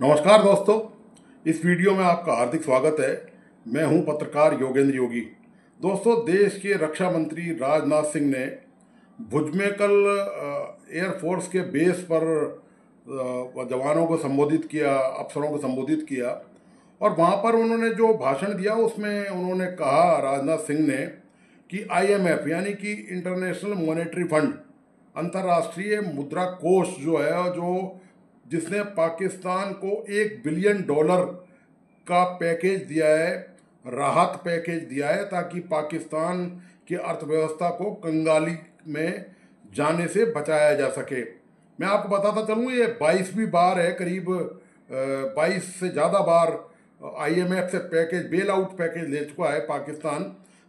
नमस्कार दोस्तों, इस वीडियो में आपका हार्दिक स्वागत है। मैं हूं पत्रकार योगेंद्र योगी। दोस्तों, देश के रक्षा मंत्री राजनाथ सिंह ने भुज में कल एयरफोर्स के बेस पर जवानों को संबोधित किया, अफसरों को संबोधित किया और वहां पर उन्होंने जो भाषण दिया उसमें उन्होंने कहा, राजनाथ सिंह ने, कि IMF यानी कि इंटरनेशनल मॉनेटरी फंड, अंतर्राष्ट्रीय मुद्रा कोष जो है, जो जिसने पाकिस्तान को $1 बिलियन का पैकेज दिया है, राहत पैकेज दिया है, ताकि पाकिस्तान की अर्थव्यवस्था को कंगाली में जाने से बचाया जा सके। मैं आपको बताता चलूँ, ये 22वीं बार है, करीब 22 से ज़्यादा बार IMF से बेल आउट पैकेज ले चुका है पाकिस्तान,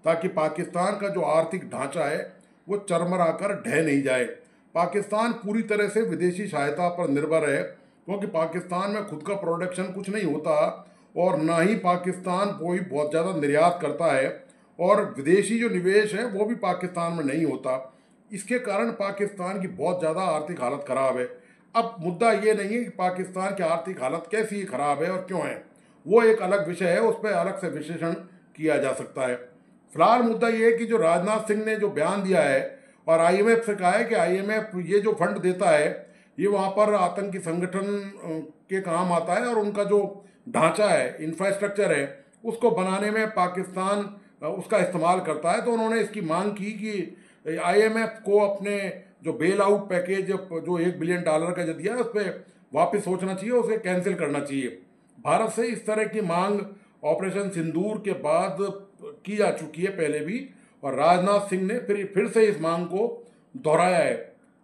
ताकि पाकिस्तान का जो आर्थिक ढांचा है वो चरमराकर ढह नहीं जाए। पाकिस्तान पूरी तरह से विदेशी सहायता पर निर्भर है, क्योंकि पाकिस्तान में खुद का प्रोडक्शन कुछ नहीं होता और ना ही पाकिस्तान कोई बहुत ज़्यादा निर्यात करता है, और विदेशी जो निवेश है वो भी पाकिस्तान में नहीं होता। इसके कारण पाकिस्तान की बहुत ज़्यादा आर्थिक हालत ख़राब है। अब मुद्दा ये नहीं है कि पाकिस्तान की आर्थिक हालत कैसी ख़राब है और क्यों है, वो एक अलग विषय है, उस पर अलग से विश्लेषण किया जा सकता है। फिलहाल मुद्दा ये है कि जो राजनाथ सिंह ने जो बयान दिया है और IMF से कहा है कि IMF ये जो फंड देता है ये वहाँ पर आतंकी संगठन के काम आता है और उनका जो ढांचा है, इंफ्रास्ट्रक्चर है, उसको बनाने में पाकिस्तान उसका इस्तेमाल करता है। तो उन्होंने इसकी मांग की कि IMF को अपने जो बेल आउट पैकेज जो $1 बिलियन का जो दिया है उस पर वापस सोचना चाहिए, उसे कैंसिल करना चाहिए। भारत से इस तरह की मांग ऑपरेशन सिंदूर के बाद की जा चुकी है पहले भी, और राजनाथ सिंह ने फिर से इस मांग को दोहराया है।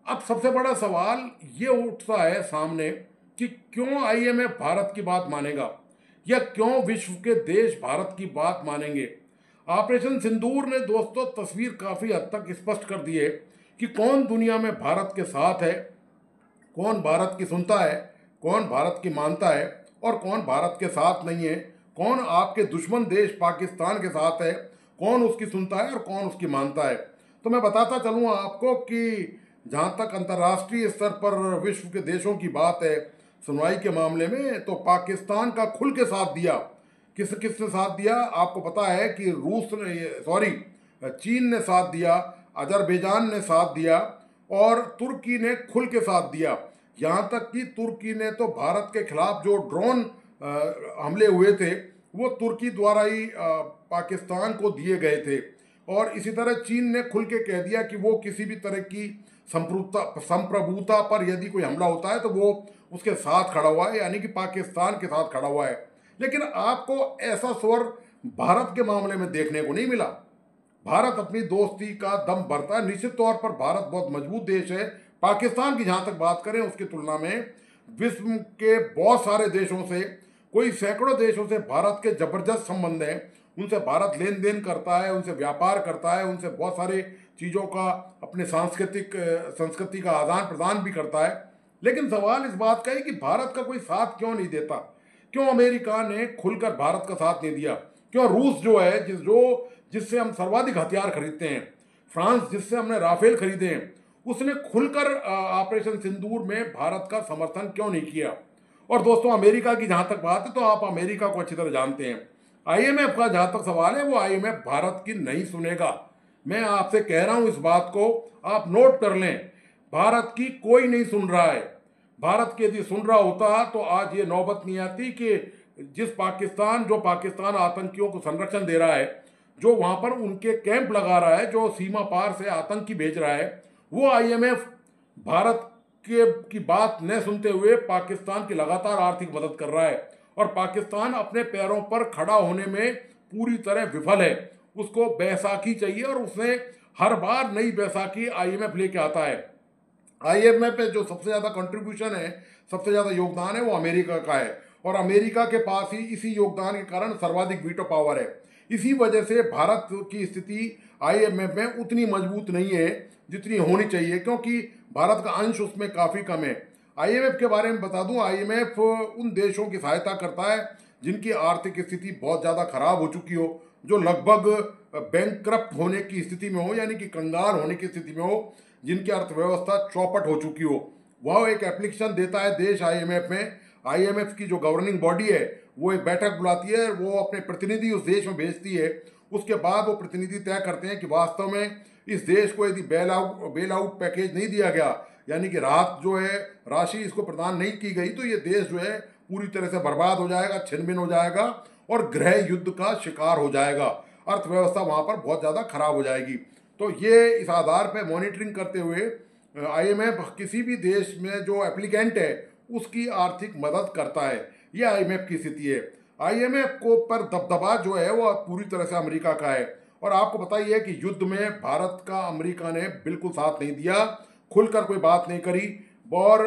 अब सबसे बड़ा सवाल ये उठता है सामने कि क्यों IMF भारत की बात मानेगा, या क्यों विश्व के देश भारत की बात मानेंगे। ऑपरेशन सिंदूर ने दोस्तों तस्वीर काफ़ी हद तक स्पष्ट कर दी है कि कौन दुनिया में भारत के साथ है, कौन भारत की सुनता है, कौन भारत की मानता है और कौन भारत के साथ नहीं है, कौन आपके दुश्मन देश पाकिस्तान के साथ है, कौन उसकी सुनता है और कौन उसकी मानता है। तो मैं बताता चलूँ आपको कि जहाँ तक अंतर्राष्ट्रीय स्तर पर विश्व के देशों की बात है सुनवाई के मामले में, तो पाकिस्तान का खुल के साथ दिया। किस किस ने साथ दिया आपको पता है कि चीन ने साथ दिया, अजरबैजान ने साथ दिया और तुर्की ने खुल के साथ दिया। यहाँ तक कि तुर्की ने तो भारत के खिलाफ जो ड्रोन हमले हुए थे वो तुर्की द्वारा ही पाकिस्तान को दिए गए थे। और इसी तरह चीन ने खुल के कह दिया कि वो किसी भी तरह की संप्रभुता पर यदि कोई हमला होता है तो वो उसके साथ खड़ा हुआ है, यानी कि पाकिस्तान के साथ खड़ा हुआ है। लेकिन आपको ऐसा स्वर भारत के मामले में देखने को नहीं मिला। भारत अपनी दोस्ती का दम भरता है। निश्चित तौर पर भारत बहुत मजबूत देश है। पाकिस्तान की जहाँ तक बात करें उसकी तुलना में विश्व के बहुत सारे देशों से, कोई सैकड़ों देशों से भारत के जबरदस्त संबंध हैं। उनसे भारत लेन देन करता है, उनसे व्यापार करता है, उनसे बहुत सारे चीज़ों का, अपने संस्कृति का आदान प्रदान भी करता है। लेकिन सवाल इस बात का है कि भारत का कोई साथ क्यों नहीं देता। क्यों अमेरिका ने खुलकर भारत का साथ नहीं दिया? क्यों रूस जो है जिससे हम सर्वाधिक हथियार खरीदते हैं, फ्रांस जिससे हमने राफेल खरीदे हैं, उसने खुलकर ऑपरेशन सिंदूर में भारत का समर्थन क्यों नहीं किया? और दोस्तों, अमेरिका की जहाँ तक बात है तो आप अमेरिका को अच्छी तरह जानते हैं। IMF का जहाँ तक सवाल है वो IMF भारत की नहीं सुनेगा। मैं आपसे कह रहा हूँ, इस बात को आप नोट कर लें। भारत की कोई नहीं सुन रहा है। भारत के यदि सुन रहा होता तो आज ये नौबत नहीं आती कि जो पाकिस्तान आतंकियों को संरक्षण दे रहा है, जो वहाँ पर उनके कैंप लगा रहा है, जो सीमा पार से आतंकी भेज रहा है, वो IMF भारत की बात न सुनते हुए पाकिस्तान की लगातार आर्थिक मदद कर रहा है। और पाकिस्तान अपने पैरों पर खड़ा होने में पूरी तरह विफल है। उसको बैसाखी चाहिए और उसने हर बार नई बैसाखी IMF लेके आता है। IMF पे जो सबसे ज़्यादा कंट्रीब्यूशन है, सबसे ज़्यादा योगदान है, वो अमेरिका का है। और अमेरिका के पास ही इसी योगदान के कारण सर्वाधिक वीटो पावर है। इसी वजह से भारत की स्थिति IMF में उतनी मजबूत नहीं है जितनी होनी चाहिए, क्योंकि भारत का अंश उसमें काफ़ी कम है। IMF के बारे में बता दूं, IMF उन देशों की सहायता करता है जिनकी आर्थिक स्थिति बहुत ज़्यादा खराब हो चुकी हो, जो लगभग बैंकक्रप्ट होने की स्थिति में हो, यानी कि कंगाल होने की स्थिति में हो, जिनकी अर्थव्यवस्था चौपट हो चुकी हो। वह एक एप्लीकेशन देता है देश IMF में। आईएमएफ की जो गवर्निंग बॉडी है वो एक बैठक बुलाती है, वो अपने प्रतिनिधि उस देश में भेजती है। उसके बाद वो प्रतिनिधि तय करते हैं कि वास्तव में इस देश को यदि बेल आउट पैकेज नहीं दिया गया, यानी कि राहत जो है राशि इसको प्रदान नहीं की गई, तो ये देश जो है पूरी तरह से बर्बाद हो जाएगा, छिन्न भिन्न हो जाएगा और गृह युद्ध का शिकार हो जाएगा। अर्थव्यवस्था वहाँ पर बहुत ज़्यादा खराब हो जाएगी। तो ये इस आधार पर मॉनिटरिंग करते हुए आईएमएफ किसी भी देश में जो एप्लीकेंट है उसकी आर्थिक मदद करता है। यह आईएमएफ की स्थिति है। आईएमएफ को पर दबदबा जो है वो पूरी तरह से अमेरिका का है। और आपको पता ही है कि युद्ध में भारत का अमेरिका ने बिल्कुल साथ नहीं दिया, खुलकर कोई बात नहीं करी। और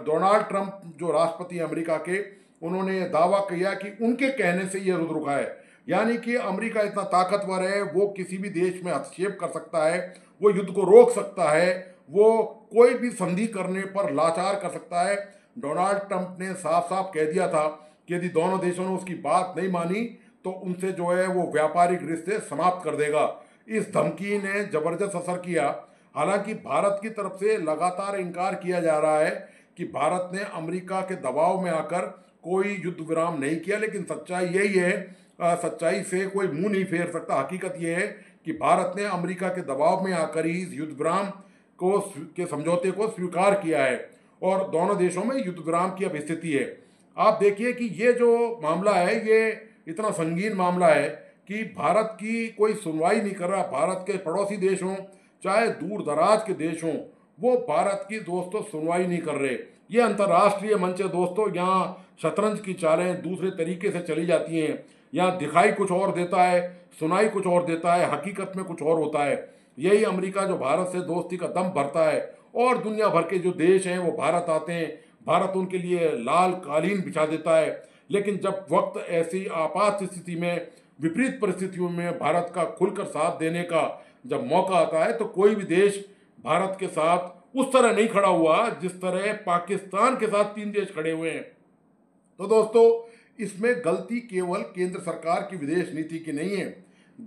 डोनाल्ड ट्रंप जो राष्ट्रपति अमेरिका के, उन्होंने दावा किया कि उनके कहने से ये युद्ध रुका है, यानी कि अमेरिका इतना ताकतवर है, वो किसी भी देश में हस्तक्षेप कर सकता है, वो युद्ध को रोक सकता है, वो कोई भी संधि करने पर लाचार कर सकता है। डोनाल्ड ट्रंप ने साफ साफ कह दिया था कि यदि दोनों देशों ने उसकी बात नहीं मानी तो उनसे जो है वो व्यापारिक रिश्ते समाप्त कर देगा। इस धमकी ने जबरदस्त असर किया। हालांकि भारत की तरफ से लगातार इनकार किया जा रहा है कि भारत ने अमेरिका के दबाव में आकर कोई युद्ध विराम नहीं किया, लेकिन सच्चाई यही है, सच्चाई से कोई मुंह नहीं फेर सकता। हकीकत यह है कि भारत ने अमेरिका के दबाव में आकर ही इस युद्ध विराम के समझौते को स्वीकार किया है और दोनों देशों में युद्ध विराम की अब स्थिति है। आप देखिए कि ये जो मामला है ये इतना संगीन मामला है कि भारत की कोई सुनवाई नहीं कर रहा। भारत के पड़ोसी देश हों चाहे दूर दराज के देश हों, वो भारत की दोस्तों सुनवाई नहीं कर रहे। ये अंतर्राष्ट्रीय मंच है दोस्तों, यहाँ शतरंज की चालें दूसरे तरीके से चली जाती हैं। यहाँ दिखाई कुछ और देता है, सुनाई कुछ और देता है, हकीकत में कुछ और होता है। यही अमेरिका जो भारत से दोस्ती का दम भरता है और दुनिया भर के जो देश हैं वो भारत आते हैं, भारत उनके लिए लाल कालीन बिछा देता है। लेकिन जब वक्त ऐसी आपात स्थिति में, विपरीत परिस्थितियों में भारत का खुलकर साथ देने का जब मौका आता है तो कोई भी देश भारत के साथ उस तरह नहीं खड़ा हुआ जिस तरह पाकिस्तान के साथ 3 देश खड़े हुए हैं। तो दोस्तों, इसमें गलती केवल केंद्र सरकार की विदेश नीति की नहीं है,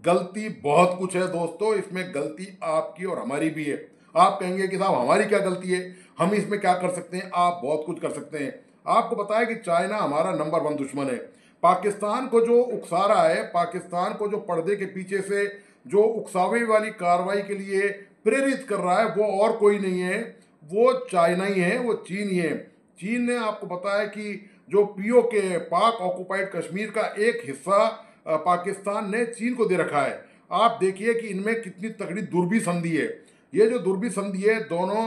गलती बहुत कुछ है दोस्तों। इसमें गलती आपकी और हमारी भी है। आप कहेंगे कि साहब हमारी क्या गलती है, हम इसमें क्या कर सकते हैं? आप बहुत कुछ कर सकते हैं। आपको पता है कि चाइना हमारा नंबर 1 दुश्मन है। पाकिस्तान को जो उकसा रहा है, पाकिस्तान को जो पर्दे के पीछे से जो उकसावे वाली कार्रवाई के लिए प्रेरित कर रहा है, वो और कोई नहीं है, वो चाइना ही है, वो चीन ही है। चीन ने, आपको पता है कि जो पीओके, पाक ऑक्युपाइड कश्मीर का एक हिस्सा पाकिस्तान ने चीन को दे रखा है। आप देखिए कि इनमें कितनी तगड़ी दुर्भी संधि है। ये जो दुर्भी संधि है, दोनों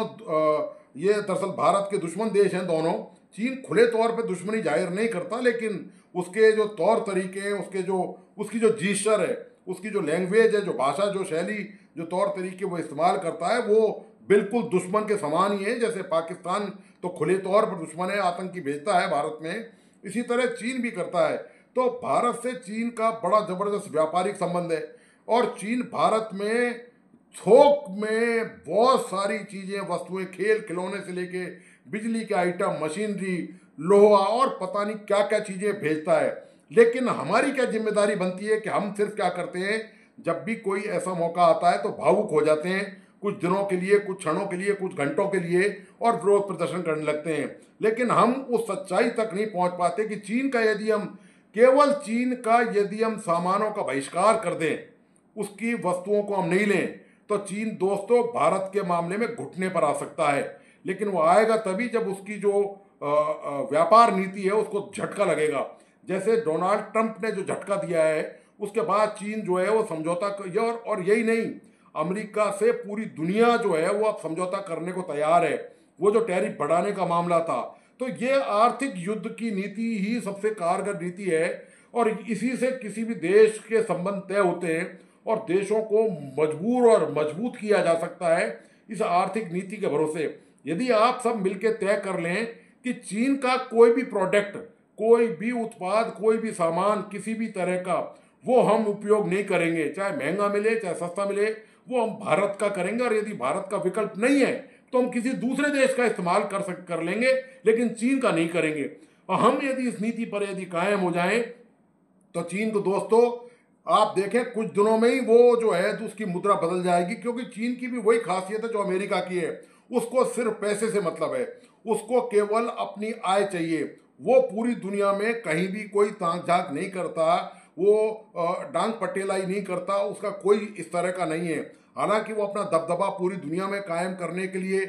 ये दरअसल भारत के दुश्मन देश हैं दोनों। चीन खुले तौर पे दुश्मनी जाहिर नहीं करता, लेकिन उसके जो तौर तरीके हैं, उसकी जो जीस्चर है, उसकी जो लैंग्वेज है, जो भाषा, जो शैली, जो तौर तरीके वो इस्तेमाल करता है, वो बिल्कुल दुश्मन के समान ही है। जैसे पाकिस्तान तो खुले तौर पर दुश्मन है, आतंकी भेजता है भारत में, इसी तरह चीन भी करता है। तो भारत से चीन का बड़ा जबरदस्त व्यापारिक संबंध है और चीन भारत में थोक में बहुत सारी चीज़ें, वस्तुएं, खेल खिलौने से लेके बिजली के आइटम, मशीनरी, लोहा और पता नहीं क्या क्या चीज़ें भेजता है। लेकिन हमारी क्या जिम्मेदारी बनती है कि हम सिर्फ क्या करते हैं, जब भी कोई ऐसा मौका आता है तो भावुक हो जाते हैं, कुछ दिनों के लिए, कुछ क्षणों के लिए, कुछ घंटों के लिए, और विरोध प्रदर्शन करने लगते हैं। लेकिन हम उस सच्चाई तक नहीं पहुंच पाते कि चीन का यदि हम सामानों का बहिष्कार कर दें, उसकी वस्तुओं को हम नहीं लें, तो चीन दोस्तों भारत के मामले में घुटने पर आ सकता है। लेकिन वो आएगा तभी जब उसकी जो व्यापार नीति है उसको झटका लगेगा। जैसे डोनाल्ड ट्रंप ने जो झटका दिया है, उसके बाद चीन जो है वो समझौता और यही नहीं, अमेरिका से पूरी दुनिया जो है वो अब समझौता करने को तैयार है। वो जो टैरिफ बढ़ाने का मामला था, तो ये आर्थिक युद्ध की नीति ही सबसे कारगर नीति है और इसी से किसी भी देश के संबंध तय होते हैं और देशों को मजबूर और मजबूत किया जा सकता है इस आर्थिक नीति के भरोसे। यदि आप सब मिलकर तय कर लें कि चीन का कोई भी प्रोडक्ट, कोई भी उत्पाद, कोई भी सामान, किसी भी तरह का वो हम उपयोग नहीं करेंगे, चाहे महंगा मिले चाहे सस्ता मिले, वो हम भारत का करेंगे। और यदि भारत का विकल्प नहीं है तो हम किसी दूसरे देश का इस्तेमाल कर लेंगे, लेकिन चीन का नहीं करेंगे। और हम यदि इस नीति पर यदि कायम हो जाएं तो चीन को दोस्तों आप देखें कुछ दिनों में ही वो जो है तो उसकी मुद्रा बदल जाएगी, क्योंकि चीन की भी वही खासियत है जो अमेरिका की है। उसको सिर्फ पैसे से मतलब है, उसको केवल अपनी आय चाहिए। वो पूरी दुनिया में कहीं भी कोई ताक झांक नहीं करता, वो डांग पटेलाई नहीं करता, उसका कोई इस तरह का नहीं है। हालांकि वो अपना दबदबा पूरी दुनिया में कायम करने के लिए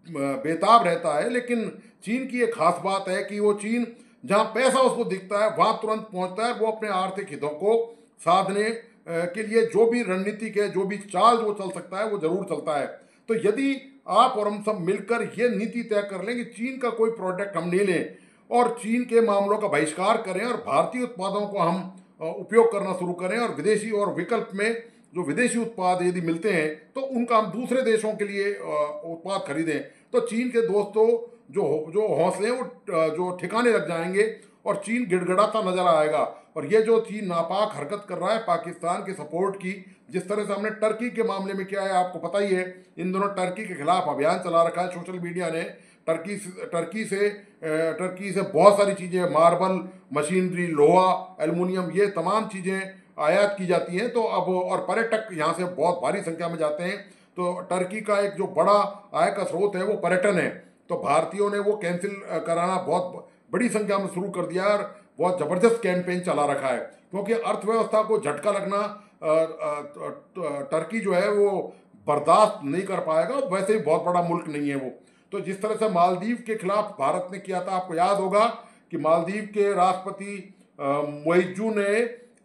बेताब रहता है, लेकिन चीन की एक खास बात है कि वो चीन जहां पैसा उसको दिखता है वहां तुरंत पहुंचता है। वो अपने आर्थिक हितों को साधने के लिए जो भी रणनीतिक है, जो भी चाल वो चल सकता है, वो जरूर चलता है। तो यदि आप और हम सब मिलकर ये नीति तय कर लें कि चीन का कोई प्रोडक्ट हम नहीं लें और चीन के मामलों का बहिष्कार करें और भारतीय उत्पादों को हम उपयोग करना शुरू करें, और विदेशी और विकल्प में जो विदेशी उत्पाद यदि मिलते हैं तो उनका हम दूसरे देशों के लिए उत्पाद खरीदें, तो चीन के दोस्तों जो जो हौसले हैं वो जो ठिकाने लग जाएंगे और चीन गिड़गिड़ाता नजर आएगा। और ये जो चीन नापाक हरकत कर रहा है पाकिस्तान के सपोर्ट की, जिस तरह से हमने टर्की के मामले में किया है आपको पता ही है, इन दोनों टर्की के खिलाफ अभियान चला रखा है सोशल मीडिया ने। टर्की से बहुत सारी चीज़ें, मार्बल, मशीनरी, लोहा, एल्युमिनियम, ये तमाम चीज़ें आयात की जाती हैं। तो अब और पर्यटक यहाँ से बहुत भारी संख्या में जाते हैं, तो टर्की का एक जो बड़ा आय का स्रोत है वो पर्यटन है। तो भारतीयों ने वो कैंसिल कराना बहुत बड़ी संख्या में शुरू कर दिया और बहुत ज़बरदस्त कैंपेन चला रखा है, क्योंकि अर्थव्यवस्था को झटका लगना टर्की जो है वो बर्दाश्त नहीं कर पाएगा। वैसे ही बहुत बड़ा मुल्क नहीं है वो। तो जिस तरह से मालदीव के खिलाफ भारत ने किया था, आपको याद होगा कि मालदीव के राष्ट्रपति मोइजू ने,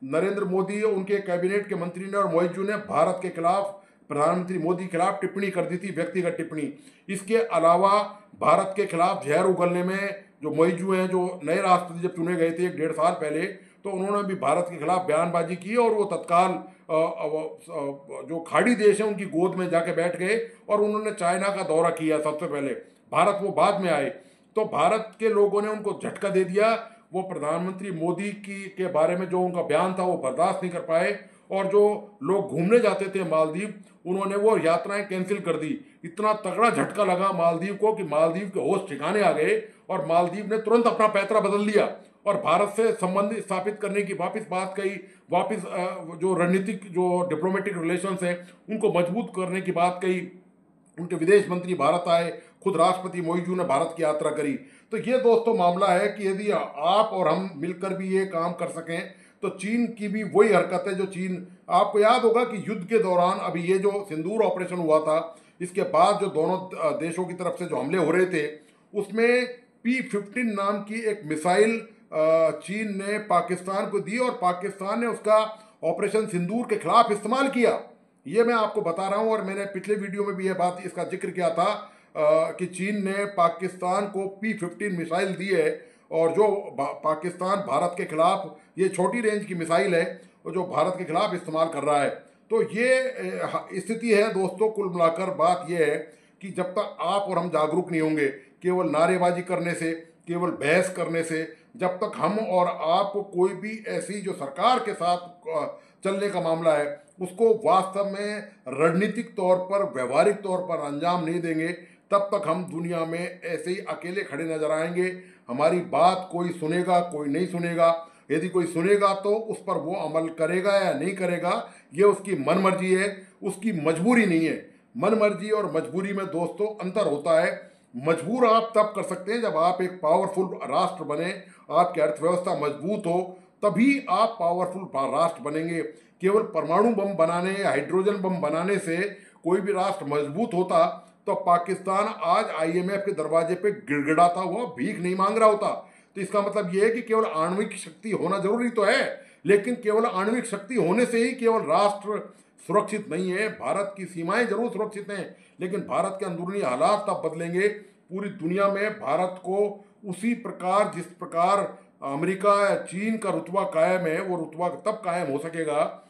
नरेंद्र मोदी उनके कैबिनेट के मंत्री ने और मोइजू ने भारत के खिलाफ, प्रधानमंत्री मोदी के खिलाफ टिप्पणी कर दी थी, व्यक्तिगत टिप्पणी। इसके अलावा भारत के खिलाफ जहर उगलने में जो मोइजू हैं, जो नए राष्ट्रपति जब चुने गए थे 1-1.5 साल पहले, तो उन्होंने भी भारत के खिलाफ बयानबाजी की और वो तत्काल जो खाड़ी देश हैं उनकी गोद में जाके बैठ गए और उन्होंने चाइना का दौरा किया सबसे पहले। भारत वो बाद में आए। तो भारत के लोगों ने उनको झटका दे दिया। वो प्रधानमंत्री मोदी के बारे में जो उनका बयान था वो बर्दाश्त नहीं कर पाए, और जो लोग घूमने जाते थे मालदीव, उन्होंने वो यात्राएं कैंसिल कर दी। इतना तगड़ा झटका लगा मालदीव को कि मालदीव के होश ठिकाने आ गए और मालदीव ने तुरंत अपना पैतरा बदल लिया और भारत से संबंध स्थापित करने की वापस बात कही, वापस जो रणनीतिक जो डिप्लोमेटिक रिलेशंस हैं उनको मजबूत करने की बात कही। उनके विदेश मंत्री भारत आए, खुद राष्ट्रपति मोइजू ने भारत की यात्रा करी। तो ये दोस्तों मामला है कि यदि आप और हम मिलकर भी ये काम कर सकें तो चीन की भी वही हरकत है जो चीन, आपको याद होगा कि युद्ध के दौरान अभी ये जो सिंदूर ऑपरेशन हुआ था, इसके बाद जो दोनों देशों की तरफ से जो हमले हो रहे थे, उसमें P-15 नाम की एक मिसाइल चीन ने पाकिस्तान को दी और पाकिस्तान ने उसका ऑपरेशन सिंदूर के खिलाफ इस्तेमाल किया। ये मैं आपको बता रहा हूँ, और मैंने पिछले वीडियो में भी ये बात इसका जिक्र किया था कि चीन ने पाकिस्तान को P-15 मिसाइल दी है, और जो पाकिस्तान भारत के खिलाफ, ये छोटी रेंज की मिसाइल है और जो भारत के खिलाफ इस्तेमाल कर रहा है। तो ये स्थिति है दोस्तों। कुल मिलाकर बात यह है कि जब तक आप और हम जागरूक नहीं होंगे, केवल नारेबाजी करने से, केवल बहस करने से, जब तक हम और आप कोई भी ऐसी जो सरकार के साथ चलने का मामला है उसको वास्तव में रणनीतिक तौर पर, व्यवहारिक तौर पर अंजाम नहीं देंगे, तब तक हम दुनिया में ऐसे ही अकेले खड़े नजर आएंगे। हमारी बात कोई सुनेगा, कोई नहीं सुनेगा। यदि कोई सुनेगा तो उस पर वो अमल करेगा या नहीं करेगा, ये उसकी मन मर्जी है, उसकी मजबूरी नहीं है। मन मर्जी और मजबूरी में दोस्तों अंतर होता है। मजबूर आप तब कर सकते हैं जब आप एक पावरफुल राष्ट्र बने, आपकी अर्थव्यवस्था मजबूत हो, तभी आप पावरफुल राष्ट्र बनेंगे। केवल परमाणु बम बनाने या हाइड्रोजन बम बनाने से कोई भी राष्ट्र मजबूत होता तो पाकिस्तान आज IMF के दरवाजे पे गिड़गिड़ाता हुआ भीख नहीं मांग रहा होता। तो इसका मतलब यह है कि केवल आणविक शक्ति होना जरूरी तो है, लेकिन केवल आणविक शक्ति होने से ही केवल राष्ट्र सुरक्षित नहीं है। भारत की सीमाएं जरूर सुरक्षित हैं, लेकिन भारत के अंदरूनी हालात तब बदलेंगे। पूरी दुनिया में भारत को उसी प्रकार, जिस प्रकार अमेरिका या चीन का रुतबा कायम है, वो रुतबा तब कायम हो सकेगा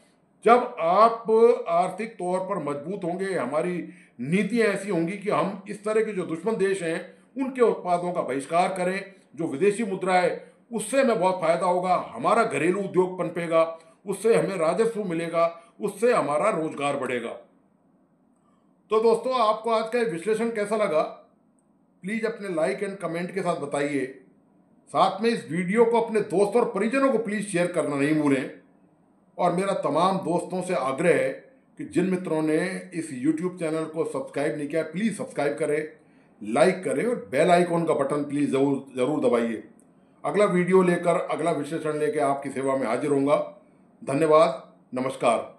जब आप आर्थिक तौर पर मजबूत होंगे। हमारी नीतियां ऐसी होंगी कि हम इस तरह के जो दुश्मन देश हैं उनके उत्पादों का बहिष्कार करें। जो विदेशी मुद्रा है उससे हमें बहुत फायदा होगा, हमारा घरेलू उद्योग पनपेगा, उससे हमें राजस्व मिलेगा, उससे हमारा रोजगार बढ़ेगा। तो दोस्तों, आपको आज का विश्लेषण कैसा लगा, प्लीज अपने लाइक एंड कमेंट के साथ बताइए। साथ में इस वीडियो को अपने दोस्तों और परिजनों को प्लीज शेयर करना नहीं भूलें। और मेरा तमाम दोस्तों से आग्रह है कि जिन मित्रों ने इस YouTube चैनल को सब्सक्राइब नहीं किया, प्लीज़ सब्सक्राइब करें, लाइक करें और बेल आइकॉन का बटन प्लीज़ ज़रूर दबाइए। अगला वीडियो लेकर, अगला विश्लेषण लेकर आपकी सेवा में हाजिर होऊंगा। धन्यवाद, नमस्कार।